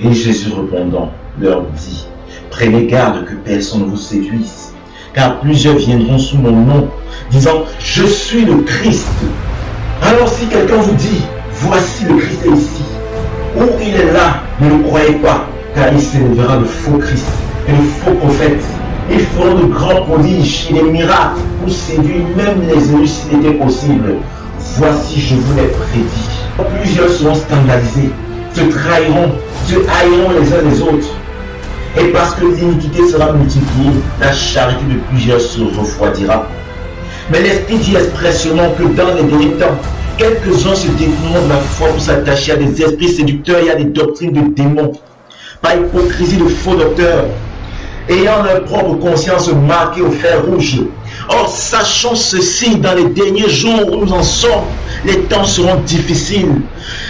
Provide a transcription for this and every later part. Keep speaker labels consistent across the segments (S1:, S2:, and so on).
S1: Et Jésus répondant leur dit, prenez garde que personne ne vous séduise, car plusieurs viendront sous mon nom, disant, je suis le Christ. Alors si quelqu'un vous dit, voici le Christ est ici, ou il est là, ne le croyez pas, car il s'élèvera de faux Christ et de faux prophètes. Ils feront de grands prodiges et des miracles pour séduire même les élus s'il était possible. Voici, je vous l'ai prédit. Plusieurs seront scandalisés, se trahiront, se haïront les uns les autres. Et parce que l'iniquité sera multipliée, la charité de plusieurs se refroidira. Mais l'Esprit dit expressément que dans les derniers temps, quelques-uns se détourneront de la foi pour s'attacher à des esprits séducteurs et à des doctrines de démons, par hypocrisie de faux docteurs, ayant leur propre conscience marquée au fer rouge. Or, sachons ceci, dans les derniers jours où nous en sommes, les temps seront difficiles.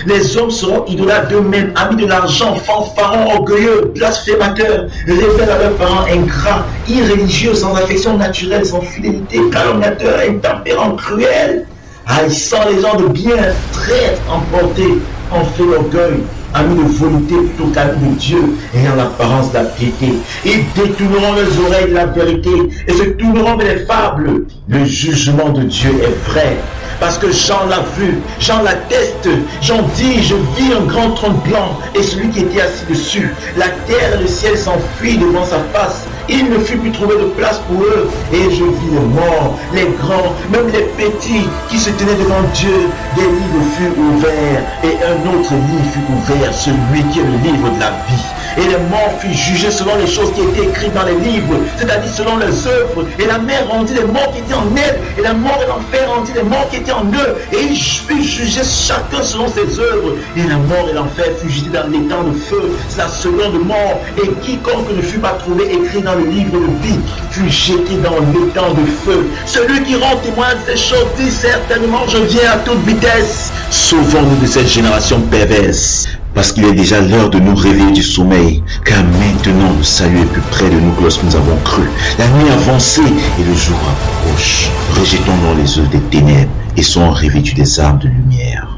S1: Les hommes seront idolâtres d'eux-mêmes, amis de l'argent, fanfarons, orgueilleux, blasphémateurs, rebelles à leurs parents, ingrats, irréligieux, sans affection naturelle, sans fidélité, calomniateurs, intempérants, cruels, haïssant les gens de bien, traîtres, emportés, en fait l'orgueil, amis de volonté plutôt qu'amis de Dieu, ayant l'apparence de la piété. Ils détourneront les oreilles de la vérité et se tourneront vers les fables. Le jugement de Dieu est vrai, parce que Jean l'a vu, Jean l'atteste. Jean dit, je vis un grand trône blanc et celui qui était assis dessus. La terre et le ciel s'enfuient devant sa face. Il ne fut plus trouvé de place pour eux. Et je vis les morts, les grands, même les petits qui se tenaient devant Dieu. Des livres furent ouverts et un autre livre fut ouvert, celui qui est le livre de la vie. Et les morts furent jugés selon les choses qui étaient écrites dans les livres, c'est-à-dire selon leurs œuvres. Et la mer rendit les morts qui étaient en elle, et la mort et l'enfer rendit les morts qui étaient en eux. Et ils furent jugés chacun selon ses œuvres. Et la mort et l'enfer furent jetés dans l'étang de feu, c'est la seconde mort. Et quiconque ne fut pas trouvé écrit dans le livre de vie fut jeté dans l'étang de feu. Celui qui rend témoin de ces choses dit certainement, je viens à toute vitesse. Sauvons-nous de cette génération perverse. Parce qu'il est déjà l'heure de nous réveiller du sommeil, car maintenant le salut est plus près de nous que lorsque nous avons cru. La nuit avancée et le jour approche. Rejetons donc les œuvres des ténèbres et soyons revêtus des armes de lumière.